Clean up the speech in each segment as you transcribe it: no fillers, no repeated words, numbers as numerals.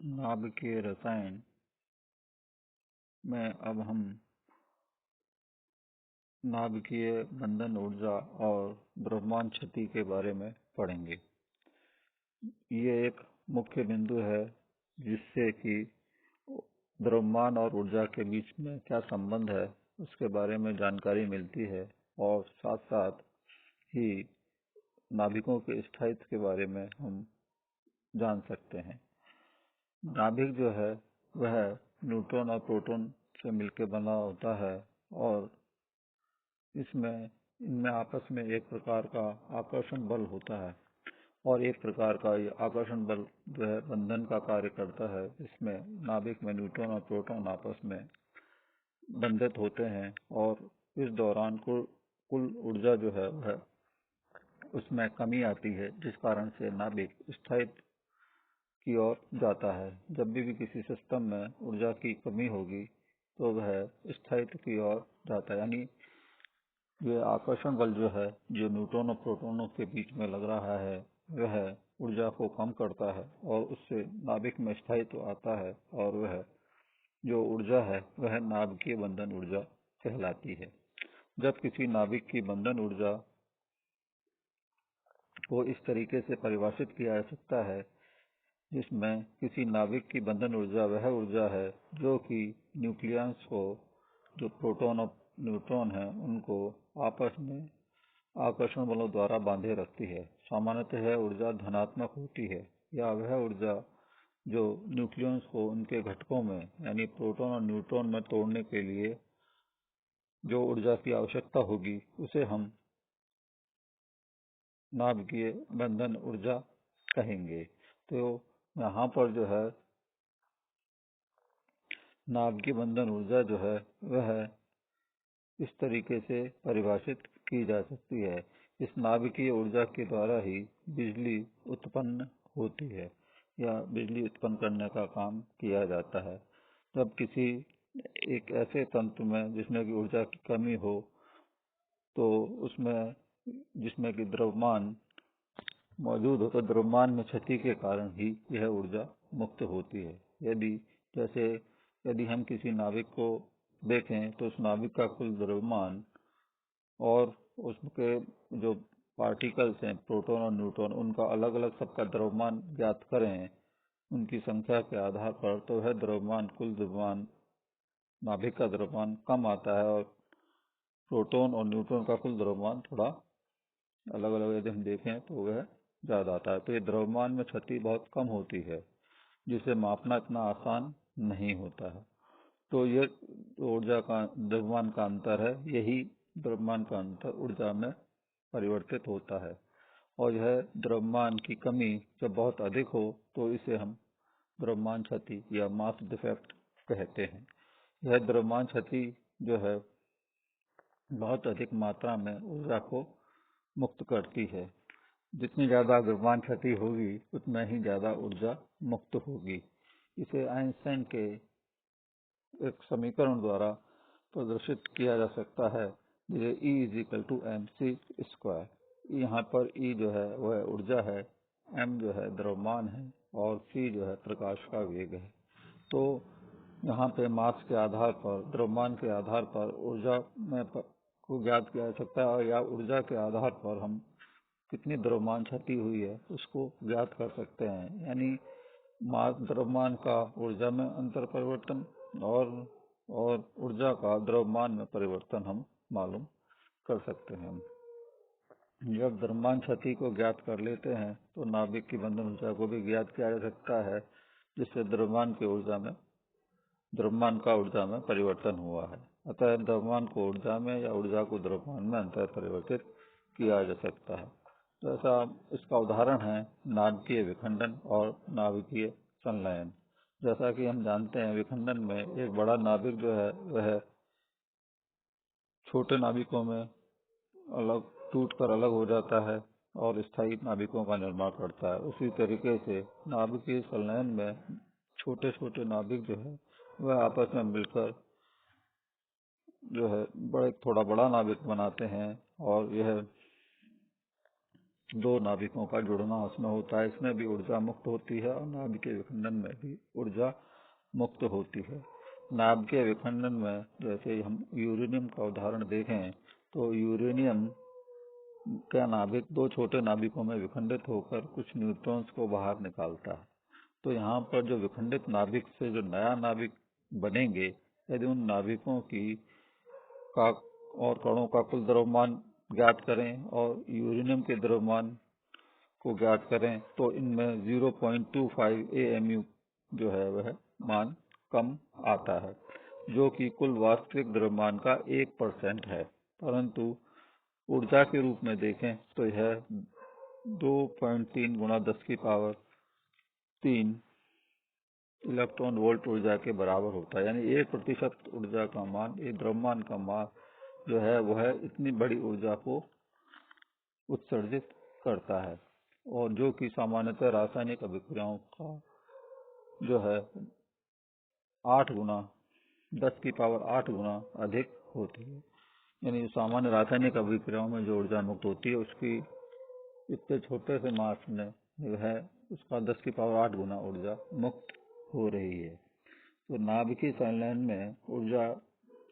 नाभिकीय रसायन में अब हम नाभिकीय बंधन ऊर्जा और द्रव्यमान क्षति के बारे में पढ़ेंगे। ये एक मुख्य बिंदु है जिससे कि द्रव्यमान और ऊर्जा के बीच में क्या संबंध है उसके बारे में जानकारी मिलती है और साथ साथ ही नाभिकों के स्थायित्व के बारे में हम जान सकते हैं। नाभिक जो है वह न्यूट्रॉन और प्रोटॉन से मिलकर बना होता है और इनमें आपस में एक प्रकार का आकर्षण बल होता है और एक प्रकार का ये आकर्षण बल जो है बंधन का कार्य करता है। इसमें नाभिक में न्यूट्रॉन और प्रोटॉन आपस में बंधित होते हैं और इस दौरान कुल ऊर्जा जो है वह उसमें कमी आती है, जिस कारण से नाभिक स्थायित्व की ओर जाता है। जब भी किसी सिस्टम में ऊर्जा की कमी होगी तो वह स्थायित्व की ओर जाता है, यानी ये आकर्षण बल जो है जो न्यूट्रॉन और प्रोटॉनों के बीच में लग रहा है वह ऊर्जा को कम करता है और उससे नाभिक में स्थायित्व आता है और वह जो ऊर्जा है वह नाभिकीय बंधन ऊर्जा कहलाती है। जब किसी नाभिक की बंधन ऊर्जा को इस तरीके से परिभाषित किया जा सकता है जिसमें किसी नाभिक की बंधन ऊर्जा वह ऊर्जा है जो कि न्यूक्लियस को, जो प्रोटॉन और न्यूट्रॉन है, उनको आपस में आकर्षण बलों द्वारा बांधे रखती है। सामान्यतः यह ऊर्जा धनात्मक होती है या वह ऊर्जा जो न्यूक्लियस को उनके घटकों में यानी प्रोटॉन और न्यूट्रॉन में तोड़ने के लिए जो ऊर्जा की आवश्यकता होगी उसे हम नाभिकीय बंधन ऊर्जा कहेंगे। तो यहाँ पर जो है नाभिकीय बंधन ऊर्जा जो है वह इस तरीके से परिभाषित की जा सकती है। इस नाभिकीय ऊर्जा के द्वारा ही बिजली उत्पन्न होती है या बिजली उत्पन्न करने का काम किया जाता है। जब किसी एक ऐसे तंत्र में जिसमें कि ऊर्जा की कमी हो तो उसमें जिसमें कि द्रव्यमान मौजूद हो तो द्रव्यमान में क्षति के कारण ही यह ऊर्जा मुक्त होती है। यदि हम किसी नाभिक को देखें तो उस नाभिक का कुल द्रव्यमान और उसके जो पार्टिकल्स हैं प्रोटॉन और न्यूट्रॉन उनका अलग अलग सबका द्रव्यमान ज्ञात करें उनकी संख्या के आधार पर, तो वह द्रव्यमान कुल द्रव्यमान नाभिक का द्रव्यमान कम आता है और प्रोटॉन और न्यूट्रॉन का कुल द्रव्यमान थोड़ा अलग अलग यदि हम देखें तो वह ज्यादा आता है। तो ये द्रव्यमान में क्षति बहुत कम होती है जिसे मापना इतना आसान नहीं होता है। तो ये ऊर्जा का द्रव्यमान का अंतर है, यही द्रव्यमान का अंतर ऊर्जा में परिवर्तित होता है और यह द्रव्यमान की कमी जब बहुत अधिक हो तो इसे हम द्रव्यमान क्षति या मास डिफेक्ट कहते हैं। यह द्रव्यमान क्षति जो है बहुत अधिक मात्रा में ऊर्जा को मुक्त करती है। जितनी ज्यादा द्रव्यमान क्षति होगी उतना ही ज्यादा ऊर्जा मुक्त होगी। इसे आइंस्टाइन के एक समीकरण द्वारा प्रदर्शित किया जा सकता है, जिसे E=mc²। यहाँ पर E जो है वह ऊर्जा है, m जो है द्रव्यमान है और c जो है प्रकाश का वेग है। तो यहाँ पे मास के आधार पर, द्रव्यमान के आधार पर ऊर्जा में को ज्ञात किया जा सकता है या ऊर्जा के आधार पर हम कितनी द्रव्यमान क्षति हुई है उसको ज्ञात कर सकते हैं। यानी मास द्रव्यमान का ऊर्जा में अंतर परिवर्तन और ऊर्जा का द्रव्यमान में परिवर्तन हम मालूम कर सकते हैं। जब द्रव्यमान क्षति को ज्ञात कर लेते हैं तो नाभिक की बंधन ऊर्जा को भी ज्ञात किया जा सकता है, जिससे द्रव्यमान का ऊर्जा में परिवर्तन हुआ है। अतः द्रव्यमान को ऊर्जा में या ऊर्जा को द्रव्यमान में अंतर परिवर्तित किया जा सकता है। तो ऐसा इसका उदाहरण है नाभिकीय विखंडन और नाभिकीय संलयन। जैसा कि हम जानते हैं विखंडन में एक बड़ा नाभिक जो है वह छोटे नाभिकों में अलग टूटकर अलग हो जाता है और स्थायी नाभिकों का निर्माण करता है। उसी तरीके से नाभिकीय संलयन में छोटे छोटे नाभिक जो है वह आपस में मिलकर जो है थोड़ा बड़ा नाभिक बनाते हैं और यह दो नाभिकों का जुड़ना उसमें होता है, इसमें भी ऊर्जा मुक्त होती है और नाभिकीय विखंडन में भी ऊर्जा मुक्त होती है। नाभिकीय विखंडन में जैसे हम यूरेनियम का उदाहरण देखें तो यूरेनियम का नाभिक दो छोटे नाभिकों में विखंडित होकर कुछ न्यूट्रॉन्स को बाहर निकालता है। तो यहाँ पर जो विखंडित नाभिक से जो नया नाभिक बनेंगे, यदि उन नाभिकों की का और कणों का कुल द्रव्यमान ज्ञात करें और यूरेनियम के द्रव्यमान को ज्ञात करें तो इनमें 0.25 AMU जो है वह मान कम आता है, जो कि कुल वास्तविक द्रव्यमान का 1% है। परंतु ऊर्जा के रूप में देखें तो यह 2.3 गुणा 10 की पावर 3 इलेक्ट्रॉन वोल्ट ऊर्जा के बराबर होता है। यानी 1% ऊर्जा का मान, एक द्रव्यमान का मान जो है वह इतनी बड़ी ऊर्जा को उत्सर्जित करता है, और जो कि सामान्यतः रासायनिक अभिक्रियाओं का जो है 8 गुना 10 की पावर 8 गुना अधिक होती है। यानी सामान्य रासायनिक अभिक्रियाओं में जो ऊर्जा मुक्त होती है उसकी इतने छोटे से मास में वह उसका 10 की पावर 8 गुना ऊर्जा मुक्त हो रही है। तो नाभिकीय संलयन में ऊर्जा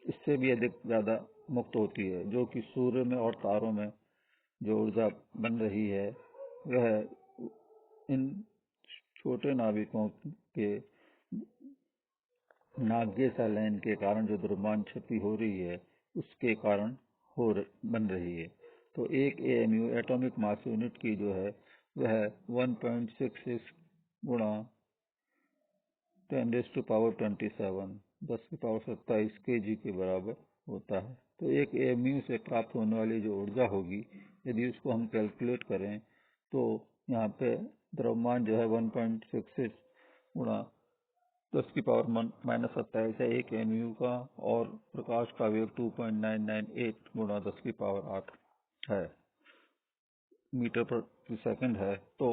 इससे भी अधिक ज्यादा मुक्त होती है, जो कि सूर्य में और तारों में जो ऊर्जा बन रही है वह इन छोटे नाभिकों के नाभिकीय संलयन के कारण जो द्रव्यमान क्षति हो रही है उसके कारण बन रही है। तो एक AMU एटॉमिक मास यूनिट की जो है वह 1.66 गुणा 10⁻27 10 की पावर 27 kg के बराबर होता है। तो एक AMU से प्राप्त होने वाली जो ऊर्जा होगी, यदि उसको हम कैलकुलेट करें तो यहाँ पे द्रव्यमान जो है 1.66 गुणा 10 की पावर -27 है एक AMU का, और प्रकाश का वेग 2.998 गुणा 10 की पावर 8 है मीटर प्रति सेकंड है। तो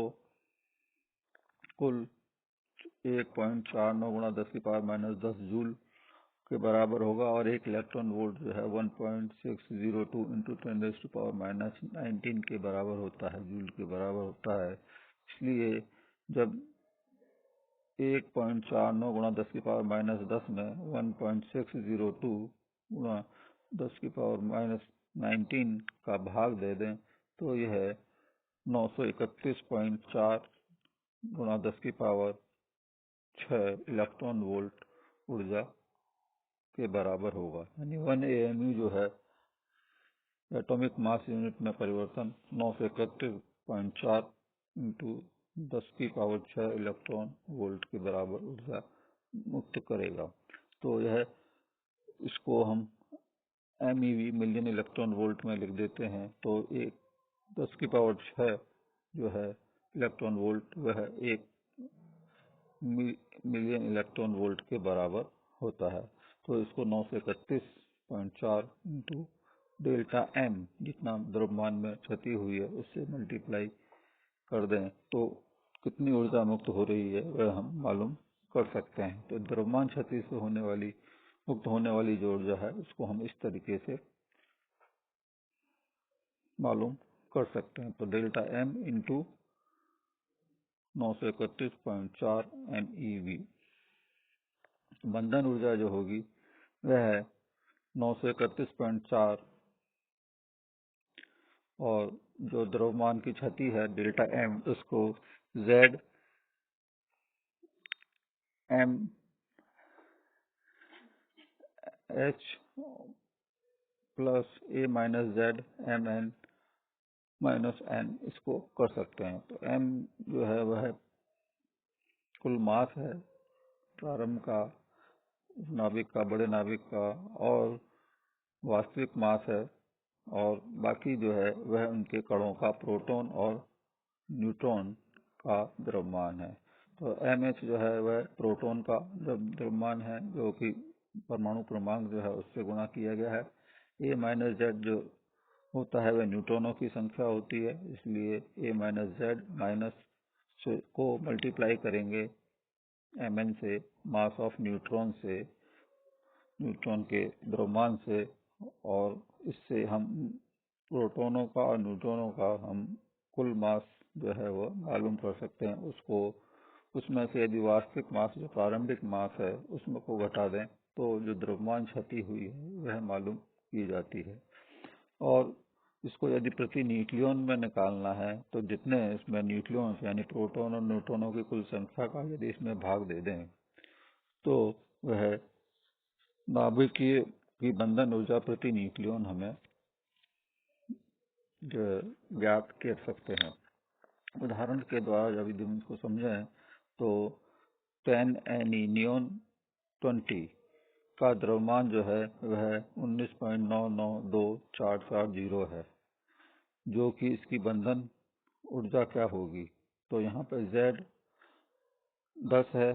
कुल 1.49 गुणा 10 की पावर -10 जूल के बराबर होगा, और एक इलेक्ट्रॉन वोल्ट जो है 1.602 इंटू 10⁻19 के बराबर होता है, जूल के बराबर होता है। इसलिए जब 1.49 गुणा 10 की पावर -10 में 1.602 गुणा 10 की पावर -19 का भाग दे दें तो यह 931.4 गुणा 10 की पावर 6 इलेक्ट्रॉन वोल्ट ऊर्जा के बराबर होगा। यानी 1 AMU जो है एटॉमिक मास यूनिट में परिवर्तन 931.4 इंटू 10 की पावर 6 इलेक्ट्रॉन वोल्ट के बराबर ऊर्जा मुक्त करेगा। तो यह इसको हम MeV मिलियन इलेक्ट्रॉन वोल्ट में लिख देते हैं। तो एक 10 की पावर 6 जो है इलेक्ट्रॉन वोल्ट वह 1 मिलियन इलेक्ट्रॉन वोल्ट के बराबर होता है। तो इसको 931.4 इंटू डेल्टा M जितना द्रव्यमान में क्षति हुई है उससे मल्टीप्लाई कर दें तो कितनी ऊर्जा मुक्त हो रही है वह हम मालूम कर सकते हैं। तो द्रव्यमान क्षति से मुक्त होने वाली जो ऊर्जा है उसको हम इस तरीके से मालूम कर सकते हैं। तो डेल्टा M इंटू 931.4 MeV। बंधन ऊर्जा जो होगी वह 931.4, और जो द्रव्यमान की क्षति है डेल्टा M उसको Z M H plus A minus Z M N minus N इसको कर सकते हैं। तो M जो है वह कुल मास है प्रारंभ का नाभिक का, बड़े नाभिक का, और वास्तविक मास है, और बाकी जो है वह उनके कणों का, प्रोटॉन और न्यूट्रॉन का द्रव्यमान है। तो MH जो है वह प्रोटॉन का द्रव्यमान है, जो कि परमाणु क्रमांक जो है उससे गुणा किया गया है। A माइनस Z जो होता है वह न्यूट्रॉनों की संख्या होती है, इसलिए A माइनस Z माइनस को मल्टीप्लाई करेंगे Mn से, मास ऑफ न्यूट्रॉन से, न्यूट्रॉन के द्रव्यमान से, और इससे हम प्रोटॉनों का और न्यूट्रॉनों का हम कुल मास जो है वो मालूम कर सकते हैं। उसमें से यदि वास्तविक मास जो प्रारंभिक मास है उसमें को घटा दें तो जो द्रव्यमान क्षति हुई है वह मालूम की जाती है। और इसको यदि प्रति न्यूक्लियन में निकालना है तो जितने इसमें न्यूक्लियॉन्स यानी प्रोटॉन और न्यूट्रॉनों की कुल संख्या का यदि इसमें भाग दे दें तो वह नाभिकीय की बंधन ऊर्जा प्रति न्यूक्लियन हमें जो ज्ञात कर सकते हैं। उदाहरण के द्वारा जब यदि हम इसको समझें तो 10 नियोन 20 का द्रव्यमान जो है वह 19.992470 है, जो कि इसकी बंधन ऊर्जा क्या होगी। तो यहाँ पर Z 10 है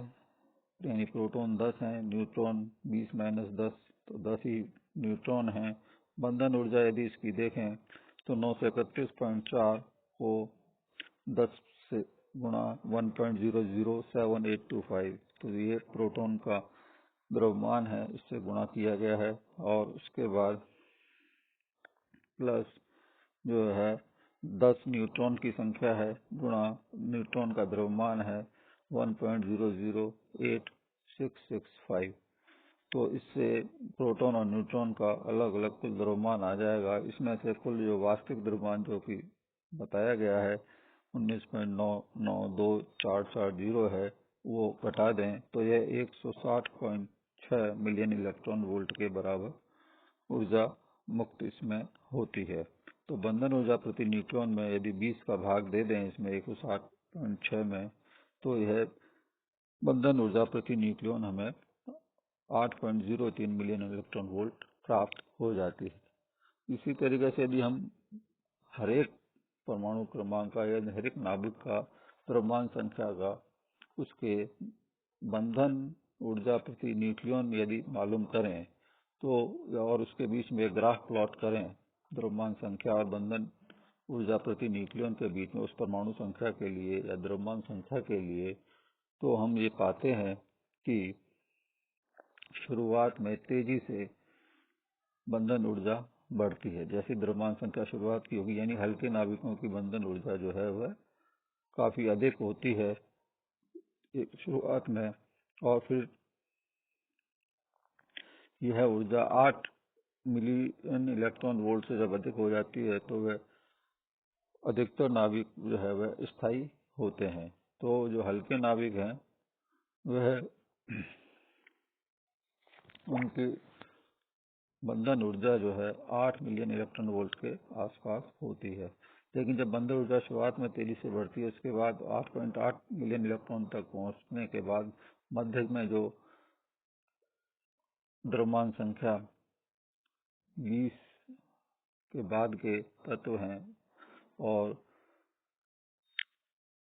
यानी प्रोटॉन 10 है, न्यूट्रॉन 20 - 10 तो 10 ही न्यूट्रॉन हैं। बंधन ऊर्जा यदि इसकी देखें तो 931.4 को 10 से गुणा 1.007825 तो ये प्रोटॉन का द्रव्यमान है, इससे गुणा किया गया है। और उसके बाद प्लस जो है 10 न्यूट्रॉन की संख्या है गुणा न्यूट्रॉन का द्रव्यमान है 1.008665 तो इससे प्रोटॉन और न्यूट्रॉन का अलग अलग कुल द्रव्यमान आ जाएगा। इसमें से कुल जो वास्तविक द्रव्यमान जो कि बताया गया है 19.992470 है वो घटा दें तो यह 160.6 मिलियन इलेक्ट्रॉन वोल्ट के बराबर ऊर्जा मुक्त इसमें होती है। तो बंधन ऊर्जा प्रति न्यूट्रॉन में यदि 20 का भाग दे दें इसमें 160.6 में तो यह बंधन ऊर्जा प्रति न्यूक्लियन हमें 8.03 मिलियन इलेक्ट्रॉन वोल्ट प्राप्त हो जाती है। इसी तरीके से यदि हम हरेक परमाणु क्रमांक का या हरेक नाभिक का द्रव्यमान संख्या का उसके बंधन ऊर्जा प्रति न्यूक्लियन यदि मालूम करें तो और उसके बीच में ग्राफ प्लॉट करें द्रव्यमान संख्या और बंधन ऊर्जा प्रति न्यूक्लियन के बीच में उस परमाणु संख्या के लिए या द्रव्यमान संख्या के लिए तो हम ये पाते हैं कि शुरुआत में तेजी से बंधन ऊर्जा बढ़ती है। जैसी द्रव्यमान संख्या शुरुआत की होगी यानी हल्के नाभिकों की बंधन ऊर्जा जो है वह काफी अधिक होती है शुरुआत में और फिर यह ऊर्जा 8 मिलियन इलेक्ट्रॉन वोल्ट से जब अधिक हो जाती है तो वह अधिकतर नाभिक जो है वह स्थायी होते हैं। तो जो हल्के नाभिक हैं वह उनकी बंधन ऊर्जा जो है 8 मिलियन इलेक्ट्रॉन वोल्ट के आसपास होती है। लेकिन जब बंधन ऊर्जा शुरुआत में तेजी से बढ़ती है उसके बाद 8.8 मिलियन इलेक्ट्रॉन तक पहुंचने के बाद मध्य में जो द्रव्यमान संख्या 20 के बाद के तत्व हैं और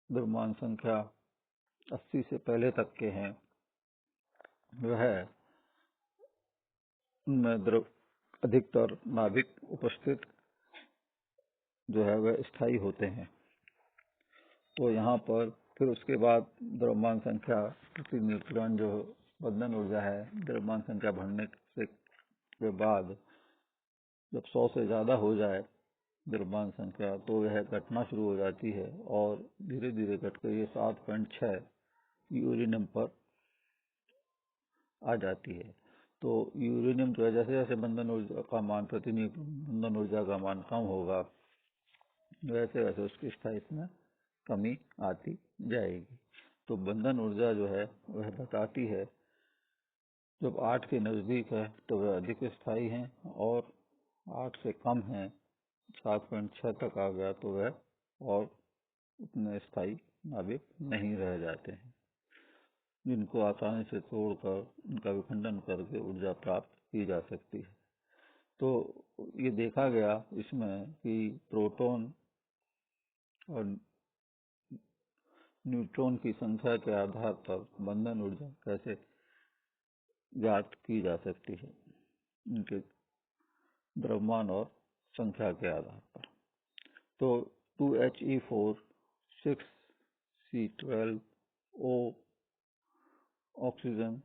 द्रव्यमान संख्या 80 से पहले तक के हैं वह उनमें अधिकतर नाभिक उपस्थित जो है वह स्थायी होते हैं। तो यहाँ पर फिर उसके बाद द्रव्यमान संख्या प्रति न्यूट्रॉन जो बंधन ऊर्जा है द्रव्यमान संख्या बढ़ने के बाद जब 100 से ज्यादा हो जाए द्रव्यमान संख्या तो यह घटना शुरू हो जाती है और धीरे धीरे घटकर ये 7.6 यूरेनियम पर आ जाती है। तो यूरेनियम जो है जैसे जैसे बंधन ऊर्जा का मान प्रति बंधन ऊर्जा का मान कम होगा वैसे वैसे उसकी स्थायित्व में कमी आती जाएगी। तो बंधन ऊर्जा जो है वह बताती है जब 8 के नजदीक है तो वह अधिक स्थायी है और 8 से कम है 7.6 तक आ गया तो वह और उतने स्थायी नाभिक नहीं रह जाते हैं जिनको आसानी से तोड़कर उनका विखंडन करके ऊर्जा प्राप्त की जा सकती है। तो ये देखा गया इसमें कि प्रोटॉन और न्यूट्रॉन की संख्या के आधार पर बंधन ऊर्जा कैसे ज्ञात की जा सकती है उनके द्रव्यमान और संख्या के आधार पर। तो 2He4 6C12O ऑक्सीजन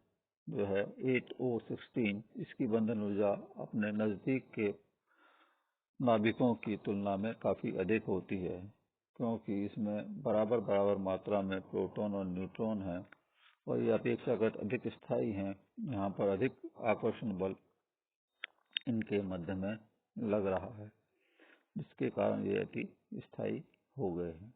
जो है 8O16 इसकी बंधन ऊर्जा अपने नजदीक के नाभिकों की तुलना में काफी अधिक होती है क्योंकि इसमें बराबर बराबर मात्रा में प्रोटॉन और न्यूट्रॉन हैं और ये अपेक्षाकृत अधिक स्थायी हैं। यहाँ पर अधिक आकर्षण बल इनके मध्य में लग रहा है, जिसके कारण ये अति स्थायी हो गए हैं।